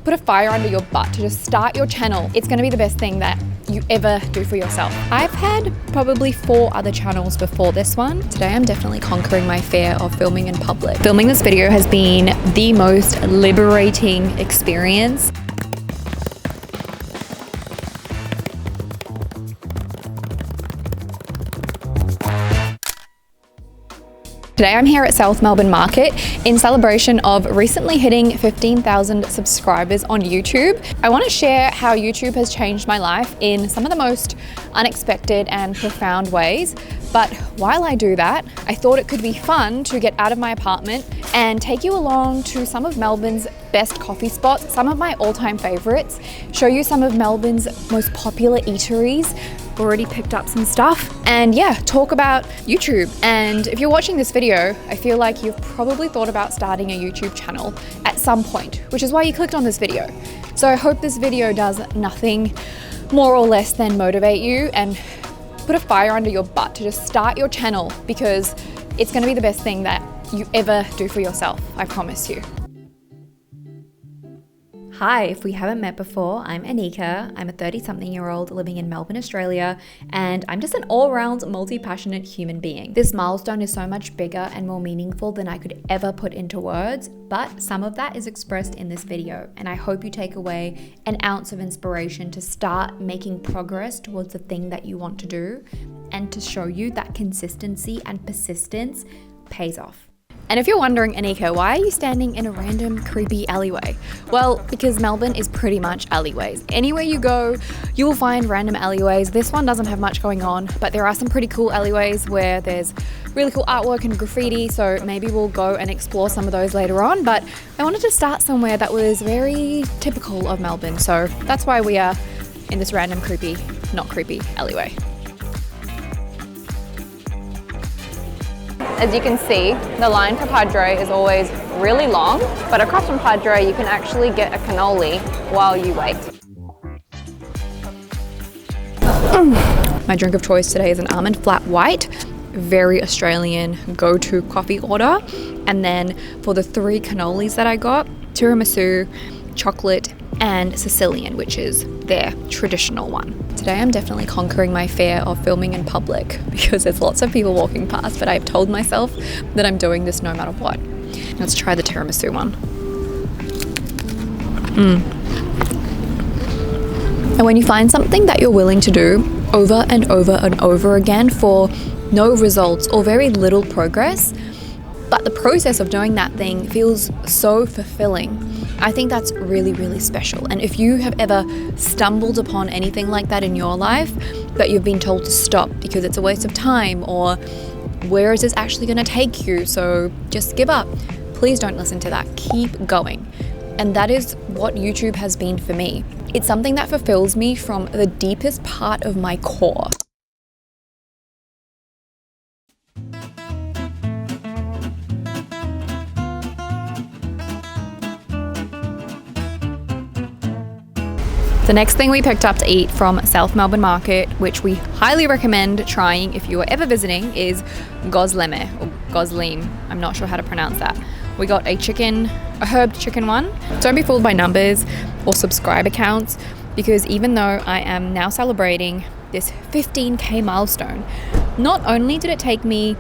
put a fire under your butt to just start your channel. It's gonna be the best thing that you ever do for yourself. I've had probably 4 other channels before this one. Today I'm definitely conquering my fear of filming in public. Filming this video has been the most liberating experience. Today I'm here at South Melbourne Market in celebration of recently hitting 15,000 subscribers on YouTube. I want to share how YouTube has changed my life in some of the most unexpected and profound ways. But while I do that, I thought it could be fun to get out of my apartment and take you along to some of Melbourne's best coffee spots, some of my all-time favorites, show you some of Melbourne's most popular eateries. Already picked up some stuff, and yeah, talk about YouTube. And if you're watching this video, I feel like you've probably thought about starting a YouTube channel at some point, which is why you clicked on this video. So I hope this video does nothing more or less than motivate you and put a fire under your butt to just start your channel, because it's going to be the best thing that you ever do for yourself, I promise you. Hi, if we haven't met before, I'm Anika. I'm a 30-something-year-old living in Melbourne, Australia, and I'm just an all-round multi-passionate human being. This milestone is so much bigger and more meaningful than I could ever put into words, but some of that is expressed in this video, and I hope you take away an ounce of inspiration to start making progress towards the thing that you want to do, and to show you that consistency and persistence pays off. And if you're wondering, Anika, why are you standing in a random creepy alleyway? Well, because Melbourne is pretty much alleyways. Anywhere you go, you will find random alleyways. This one doesn't have much going on, but there are some pretty cool alleyways where there's really cool artwork and graffiti, so maybe we'll go and explore some of those later on. But I wanted to start somewhere that was very typical of Melbourne, so that's why we are in this random creepy, not creepy alleyway. As you can see, the line for Padre is always really long, but across from Padre you can actually get a cannoli while you wait. My drink of choice today is an almond flat white, very Australian go-to coffee order. And then for the 3 cannolis that I got, tiramisu, chocolate, and Sicilian, which is their traditional one. Today I'm definitely conquering my fear of filming in public because there's lots of people walking past, but I've told myself that I'm doing this no matter what. Let's try the tiramisu one. And when you find something that you're willing to do over and over and over again for no results or very little progress, but the process of doing that thing feels so fulfilling, I think that's really, really special. And if you have ever stumbled upon anything like that in your life, but you've been told to stop because it's a waste of time, or where is this actually going to take you, so just give up, please don't listen to that. Keep going. And that is what YouTube has been for me. It's something that fulfills me from the deepest part of my core. The next thing we picked up to eat from South Melbourne Market, which we highly recommend trying if you are ever visiting, is gozleme or gozleme. I'm not sure how to pronounce that. We got a herb chicken one. Don't be fooled by numbers or subscriber counts, because even though I am now celebrating this 15K milestone, not only did it take me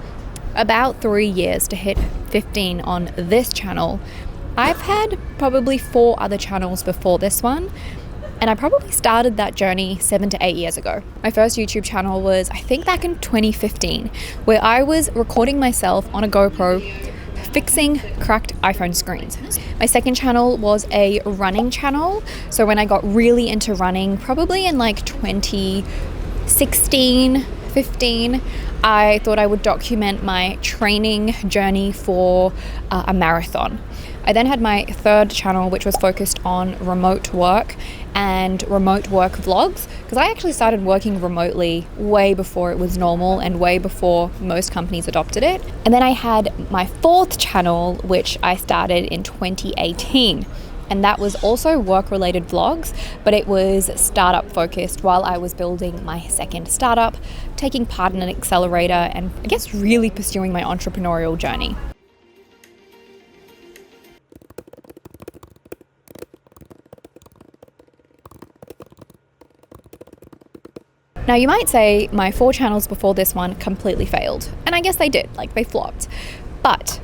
about 3 years to hit 15 on this channel, I've had probably 4 other channels before this one. And I probably started that journey 7 to 8 years ago. My first YouTube channel was, I think, back in 2015, where I was recording myself on a GoPro fixing cracked iPhone screens. My second channel was a running channel. So when I got really into running, probably in like 2016, 15, I thought I would document my training journey for a marathon. I then had my third channel, which was focused on remote work and remote work vlogs, because I actually started working remotely way before it was normal and way before most companies adopted it. And then I had my fourth channel, which I started in 2018. And that was also work-related vlogs, but it was startup focused while I was building my second startup, taking part in an accelerator, and I guess really pursuing my entrepreneurial journey. Now you might say my 4 channels before this one completely failed, and I guess they did, like they flopped. But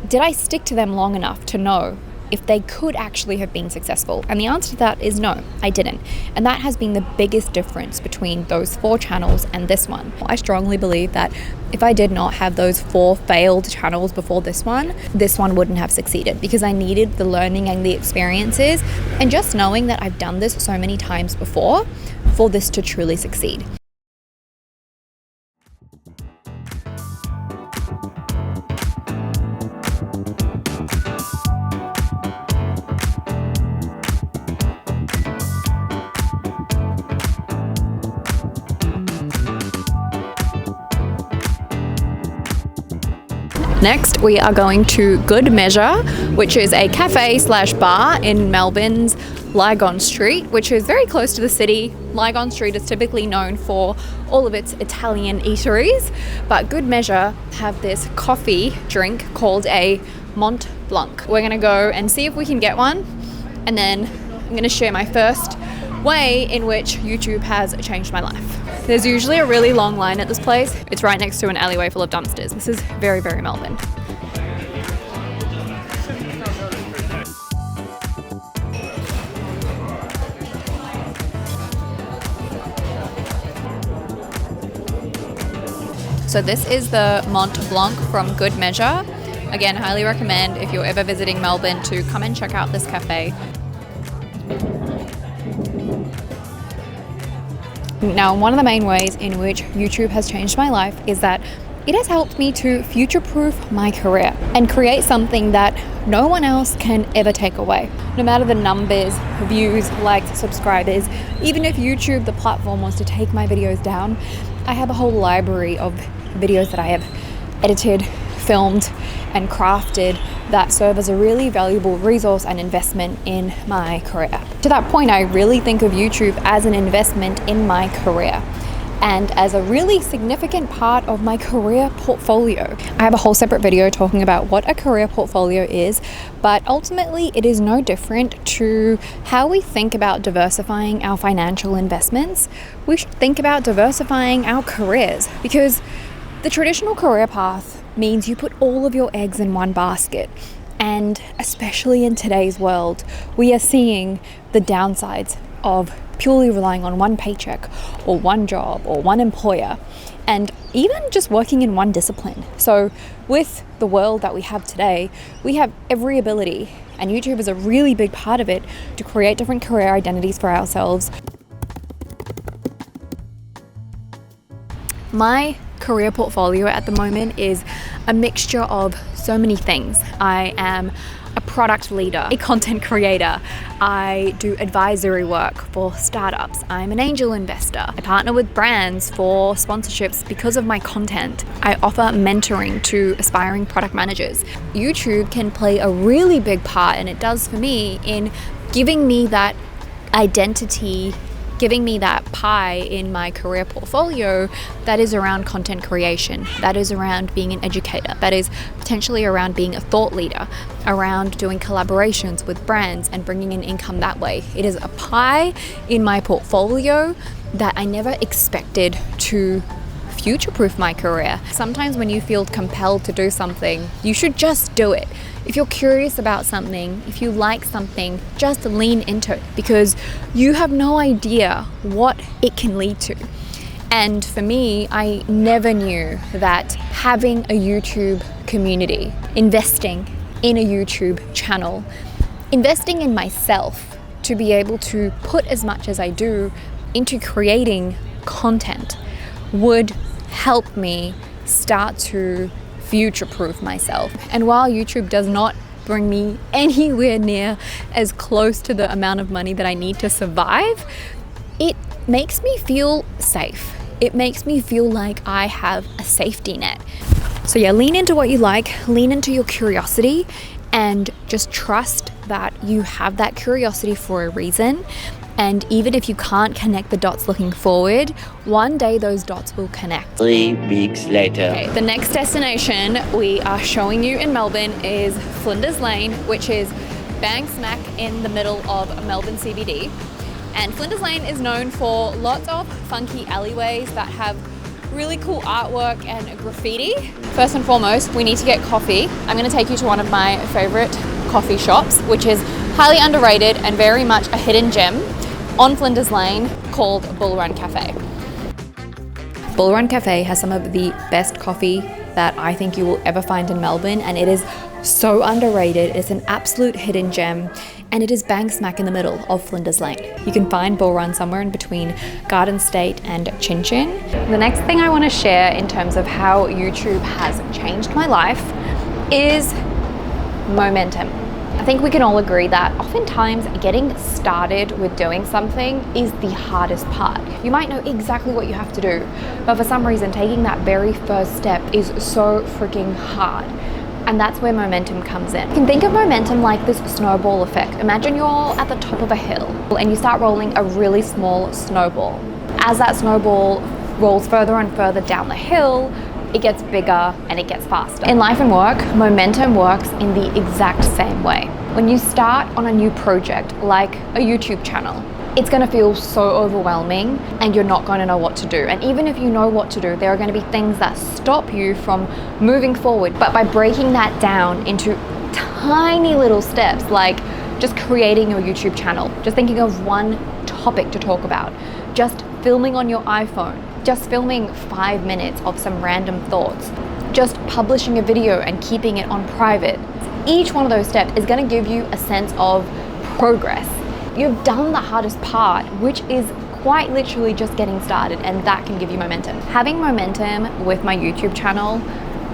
did I stick to them long enough to know if they could actually have been successful? And the answer to that is no, I didn't. And that has been the biggest difference between those 4 channels and this one. I strongly believe that if I did not have those 4 failed channels before this one wouldn't have succeeded, because I needed the learning and the experiences and just knowing that I've done this so many times before for this to truly succeed. Next, we are going to Good Measure, which is a cafe / bar in Melbourne's Lygon Street, which is very close to the city. Lygon Street is typically known for all of its Italian eateries, but Good Measure have this coffee drink called a Mont Blanc. We're gonna go and see if we can get one, and then I'm gonna share my first way in which YouTube has changed my life. There's usually a really long line at this place. It's right next to an alleyway full of dumpsters. This is very, very Melbourne. So this is the Mont Blanc from Good Measure. Again, highly recommend if you're ever visiting Melbourne to come and check out this cafe. Now, one of the main ways in which YouTube has changed my life is that it has helped me to future-proof my career and create something that no one else can ever take away. No matter the numbers, views, likes, subscribers, even if YouTube, the platform, wants to take my videos down, I have a whole library of videos that I have edited, filmed, and crafted that serve as a really valuable resource and investment in my career. To that point, I really think of YouTube as an investment in my career and as a really significant part of my career portfolio. I have a whole separate video talking about what a career portfolio is, but ultimately it is no different to how we think about diversifying our financial investments. We should think about diversifying our careers, because the traditional career path means you put all of your eggs in one basket. And especially in today's world, we are seeing the downsides of purely relying on one paycheck or one job or one employer, and even just working in one discipline. So with the world that we have today, we have every ability, and YouTube is a really big part of it, to create different career identities for ourselves. My career portfolio at the moment is a mixture of so many things. I am a product leader, a content creator. I do advisory work for startups. I'm an angel investor. I partner with brands for sponsorships because of my content. I offer mentoring to aspiring product managers. YouTube can play a really big part, and it does for me, in giving me that identity, giving me that pie in my career portfolio that is around content creation, that is around being an educator, that is potentially around being a thought leader, around doing collaborations with brands and bringing in income that way. It is a pie in my portfolio that I never expected to future-proof my career. Sometimes when you feel compelled to do something, you should just do it. If you're curious about something, if you like something, just lean into it, because you have no idea what it can lead to. And for me, I never knew that having a YouTube community, investing in a YouTube channel, investing in myself to be able to put as much as I do into creating content would help me start to future-proof myself. And while YouTube does not bring me anywhere near as close to the amount of money that I need to survive, it makes me feel safe. It makes me feel like I have a safety net. So yeah, lean into what you like, lean into your curiosity, and just trust that you have that curiosity for a reason. And even if you can't connect the dots looking forward, one day those dots will connect. 3 weeks later. Okay, the next destination we are showing you in Melbourne is Flinders Lane, which is bang smack in the middle of Melbourne CBD. And Flinders Lane is known for lots of funky alleyways that have really cool artwork and graffiti. First and foremost, we need to get coffee. I'm gonna take you to one of my favorite coffee shops, which is highly underrated and very much a hidden gem on Flinders Lane, called Bull Run Cafe. Bull Run Cafe has some of the best coffee that I think you will ever find in Melbourne, and it is so underrated. It's an absolute hidden gem, and it is bang smack in the middle of Flinders Lane. You can find Bull Run somewhere in between Garden State and Chin Chin. The next thing I want to share in terms of how YouTube has changed my life is momentum. I think we can all agree that oftentimes getting started with doing something is the hardest part. You might know exactly what you have to do, but for some reason taking that very first step is so freaking hard. And that's where momentum comes in. You can think of momentum like this snowball effect. Imagine you're at the top of a hill and you start rolling a really small snowball. As that snowball rolls further and further down the hill, it gets bigger and it gets faster. In life and work, momentum works in the exact same way. When you start on a new project, like a YouTube channel, it's gonna feel so overwhelming and you're not gonna know what to do. And even if you know what to do, there are gonna be things that stop you from moving forward. But by breaking that down into tiny little steps, like just creating your YouTube channel, just thinking of one topic to talk about, just filming on your iPhone, just filming 5 minutes of some random thoughts, just publishing a video and keeping it on private. Each one of those steps is gonna give you a sense of progress. You've done the hardest part, which is quite literally just getting started, and that can give you momentum. Having momentum with my YouTube channel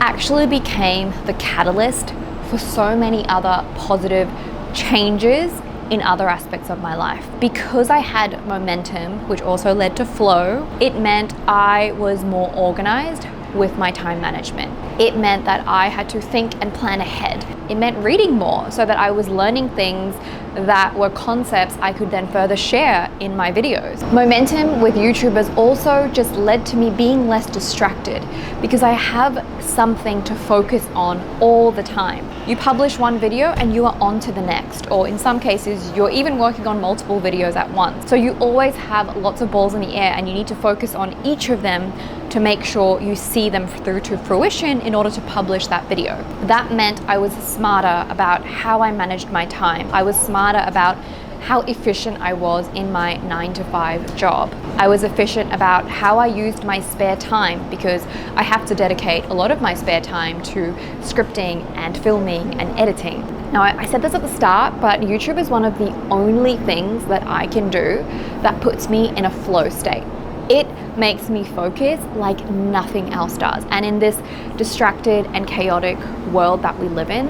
actually became the catalyst for so many other positive changes in other aspects of my life. Because I had momentum, which also led to flow, it meant I was more organized with my time management. It meant that I had to think and plan ahead. It meant reading more so that I was learning things that were concepts I could then further share in my videos. Momentum with YouTube has also just led to me being less distracted because I have something to focus on all the time. You publish one video and you are on to the next, or in some cases, you're even working on multiple videos at once. So you always have lots of balls in the air and you need to focus on each of them to make sure you see them through to fruition in order to publish that video. That meant I was smarter about how I managed my time. I was smarter about how efficient I was in my 9-to-5 job. I was efficient about how I used my spare time because I have to dedicate a lot of my spare time to scripting and filming and editing. Now, I said this at the start, but YouTube is one of the only things that I can do that puts me in a flow state. It makes me focus like nothing else does. And in this distracted and chaotic world that we live in,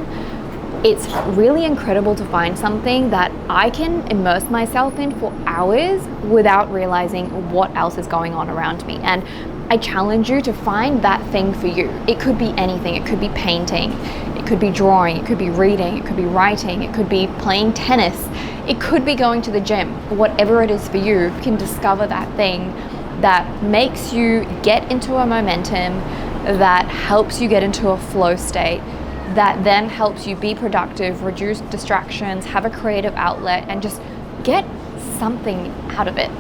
it's really incredible to find something that I can immerse myself in for hours without realizing what else is going on around me. And I challenge you to find that thing for you. It could be anything. It could be painting, it could be drawing, it could be reading, it could be writing, it could be playing tennis, it could be going to the gym. Whatever it is for you, you can discover that thing that makes you get into a momentum, that helps you get into a flow state, that then helps you be productive, reduce distractions, have a creative outlet, and just get something out of it.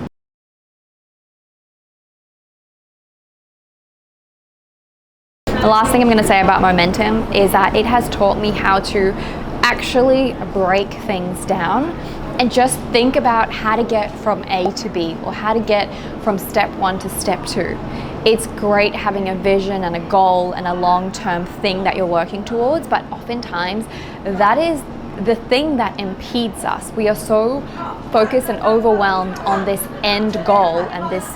The last thing I'm going to say about momentum is that it has taught me how to actually break things down and just think about how to get from A to B, or how to get from step 1 to step 2. It's great having a vision and a goal and a long-term thing that you're working towards, but oftentimes that is the thing that impedes us. We are so focused and overwhelmed on this end goal and this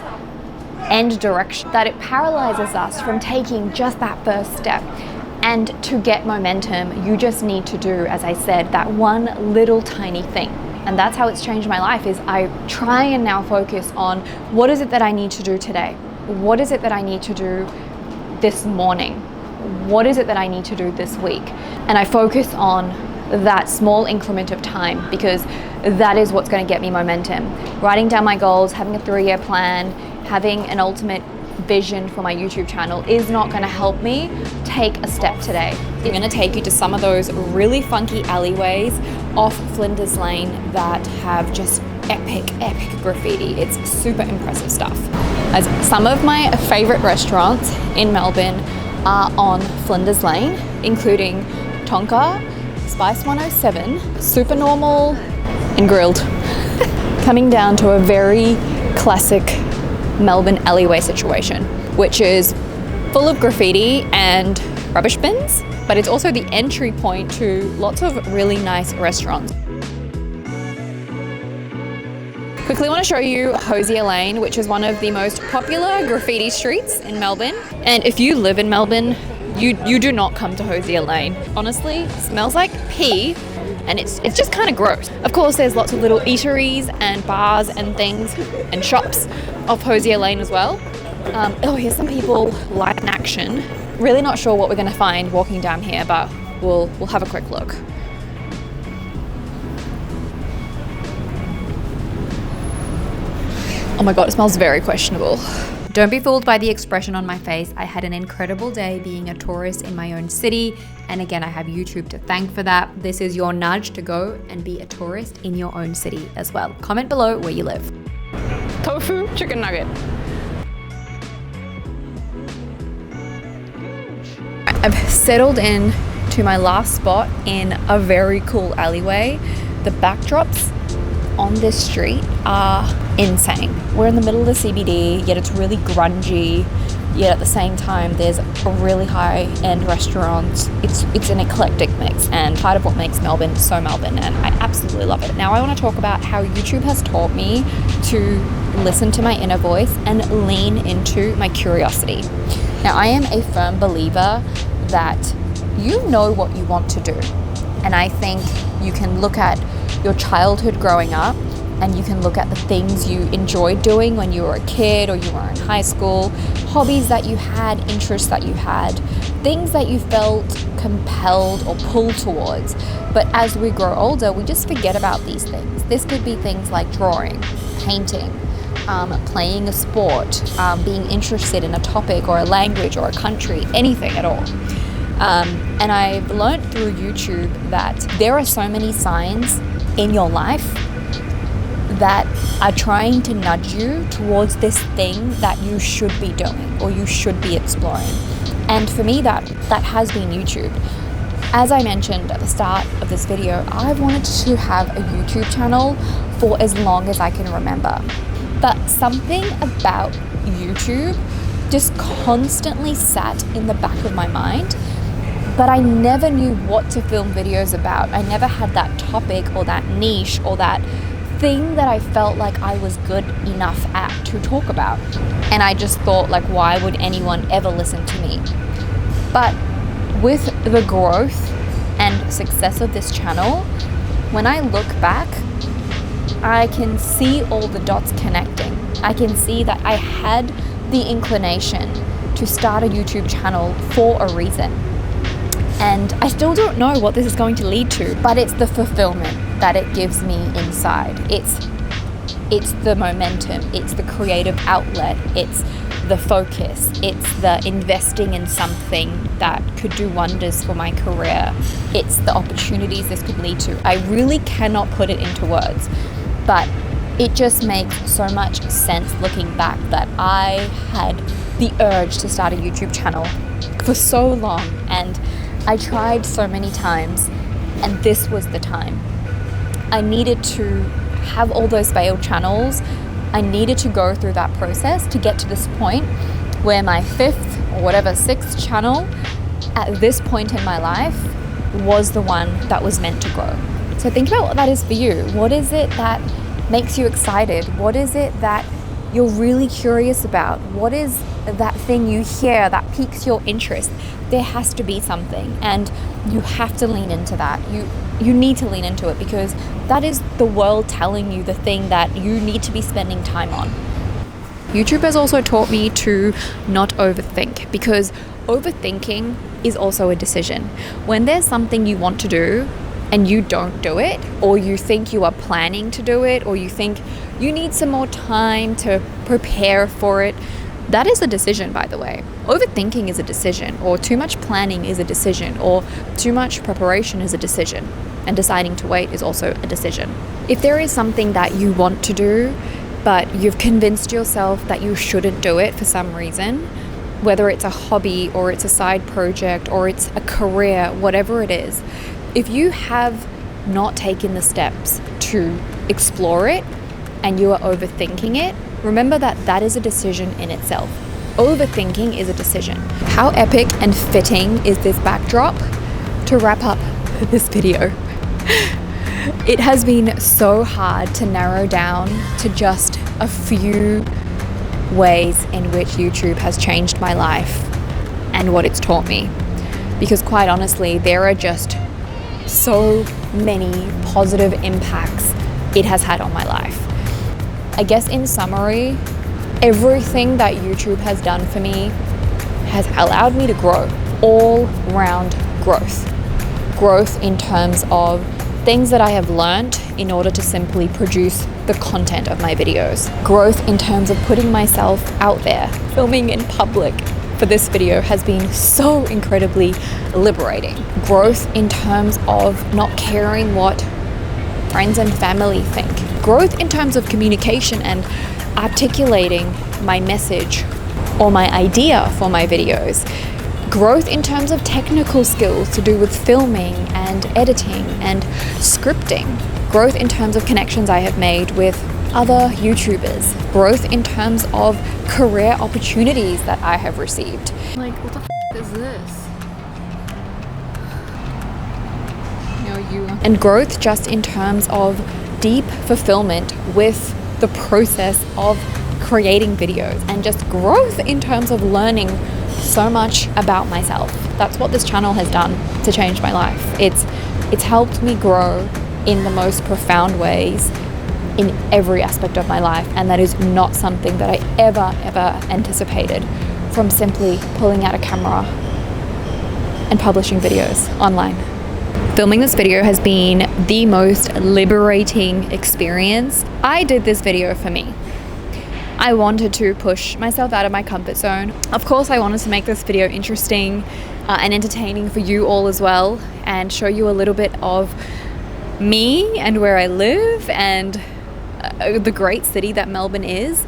end direction that it paralyzes us from taking just that first step. And to get momentum, you just need to do, as I said, that one little tiny thing. And that's how it's changed my life, is I try and now focus on what is it that I need to do today? What is it that I need to do this morning? What is it that I need to do this week? And I focus on that small increment of time because that is what's going to get me momentum. Writing down my goals, having a 3-year plan, having an ultimate vision for my YouTube channel is not going to help me take a step today. I'm going to take you to some of those really funky alleyways off Flinders Lane that have just epic graffiti. It's super impressive stuff. As some of my favorite restaurants in Melbourne are on Flinders Lane, including Tonka, Spice 107, Super Normal, and Grilled. Coming down to a very classic Melbourne alleyway situation, which is full of graffiti and rubbish bins, but it's also the entry point to lots of really nice restaurants. Quickly want to show you Hosier Lane, which is one of the most popular graffiti streets in Melbourne. And if you live in Melbourne, you do not come to Hosier Lane. Honestly, it smells like pee and it's just kind of gross. Of course, there's lots of little eateries and bars and things and shops off Hosier Lane as well. Oh, here's some people live in action. Really not sure what we're going to find walking down here, but we'll have a quick look. Oh my god, it smells very questionable. Don't be fooled by the expression on my face. I had an incredible day being a tourist in my own city. And again, I have YouTube to thank for that. This is your nudge to go and be a tourist in your own city as well. Comment below where you live. Tofu chicken nugget. I've settled in to my last spot in a very cool alleyway. The backdrops on this street are insane. We're in the middle of the CBD, yet it's really grungy, yet at the same time there's a really high-end restaurant. It's an eclectic mix, and part of what makes Melbourne so Melbourne, and I absolutely love it. Now I want to talk about how YouTube has taught me to listen to my inner voice and lean into my curiosity. Now I am a firm believer that you know what you want to do, and I think you can look at your childhood growing up and you can look at the things you enjoyed doing when you were a kid or you were in high school, hobbies that you had, interests that you had, things that you felt compelled or pulled towards. But as we grow older, we just forget about these things. This could be things like drawing, painting, playing a sport, being interested in a topic or a language or a country, anything at all. And I've learned through YouTube that there are so many signs in your life that are trying to nudge you towards this thing that you should be doing or you should be exploring. And for me, that has been YouTube. As I mentioned at the start of this video, I've wanted to have a YouTube channel for as long as I can remember. But something about YouTube just constantly sat in the back of my mind, but I never knew what to film videos about. I never had that topic or that niche or that thing that I felt like I was good enough at to talk about. And I just thought, like, why would anyone ever listen to me? But with the growth and success of this channel, when I look back, I can see all the dots connecting. I can see that I had the inclination to start a YouTube channel for a reason. And I still don't know what this is going to lead to, but it's the fulfillment that it gives me inside. It's the momentum, it's the creative outlet, it's the focus, it's the investing in something that could do wonders for my career. It's the opportunities this could lead to. I really cannot put it into words, but it just makes so much sense looking back that I had the urge to start a YouTube channel for so long, and I tried so many times, and this was the time. I needed to have all those failed channels. I needed to go through that process to get to this point where my fifth or whatever, sixth channel at this point in my life was the one that was meant to grow. So think about what that is for you. What is it that makes you excited? What is it that you're really curious about? What is that thing you hear that piques your interest? There has to be something, and you have to lean into that. You need to lean into it, because that is the world telling you the thing that you need to be spending time on. YouTube has also taught me to not overthink, because overthinking is also a decision. When there's something you want to do and you don't do it, or you think you are planning to do it, or you think you need some more time to prepare for it, that is a decision, by the way. Overthinking is a decision, or too much planning is a decision, or too much preparation is a decision. and deciding to wait is also a decision. If there is something that you want to do, but you've convinced yourself that you shouldn't do it for some reason, whether it's a hobby or it's a side project or it's a career, whatever it is, if you have not taken the steps to explore it and you are overthinking it, remember that that is a decision in itself. Overthinking is a decision. How epic and fitting is this backdrop to wrap up this video? It has been so hard to narrow down to just a few ways in which YouTube has changed my life and what it's taught me. Because quite honestly, there are just so many positive impacts it has had on my life. I guess in summary, everything that YouTube has done for me has allowed me to grow, all round growth. Growth in terms of things that I have learned in order to simply produce the content of my videos. Growth in terms of putting myself out there. Filming in public for this video has been so incredibly liberating. Growth in terms of not caring what friends and family think. Growth in terms of communication and articulating my message or my idea for my videos. Growth in terms of technical skills to do with filming and editing and scripting. Growth in terms of connections I have made with other YouTubers. Growth in terms of career opportunities that I have received. Like, what the f is this? And growth just in terms of deep fulfillment with the process of creating videos, and just growth in terms of learning so much about myself. That's what this channel has done to change my life. It's helped me grow in the most profound ways in every aspect of my life, and that is not something that I ever anticipated from simply pulling out a camera and publishing videos online. Filming this video has been the most liberating experience. I did this video for me. I wanted to push myself out of my comfort zone. Of course, I wanted to make this video interesting and entertaining for you all as well, and show you a little bit of me and where I live and the great city that Melbourne is.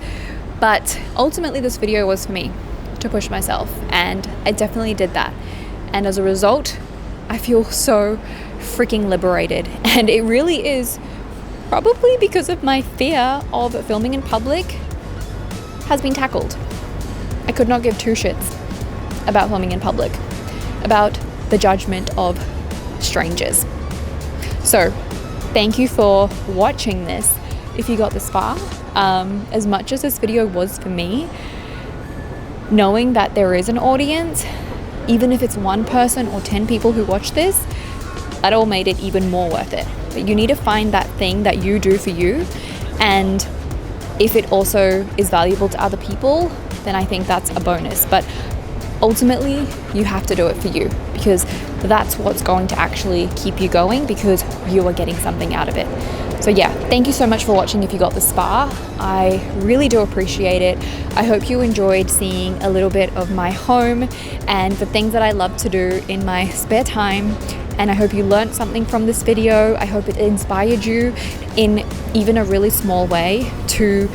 But ultimately, this video was for me to push myself, and I definitely did that. And as a result, I feel so freaking liberated. And it really is probably because of my fear of filming in public has been tackled. I could not give two shits about filming in public, about the judgment of strangers. So thank you for watching this. If you got this far, as much as this video was for me, knowing that there is an audience, even if it's one person or 10 people who watch this, that all made it even more worth it. But you need to find that thing that you do for you, and if it also is valuable to other people, then I think that's a bonus. But ultimately, you have to do it for you, because that's what's going to actually keep you going, because you are getting something out of it. So yeah, thank you so much for watching if you got this far. I really do appreciate it. I hope you enjoyed seeing a little bit of my home and the things that I love to do in my spare time. And I hope you learned something from this video. I hope it inspired you in even a really small way to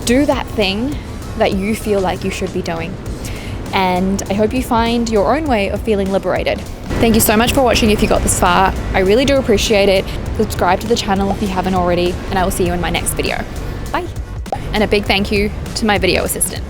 do that thing that you feel like you should be doing. And I hope you find your own way of feeling liberated. Thank you so much for watching if you got this far. I really do appreciate it. Subscribe to the channel if you haven't already, and I will see you in my next video. Bye. And a big thank you to my video assistant.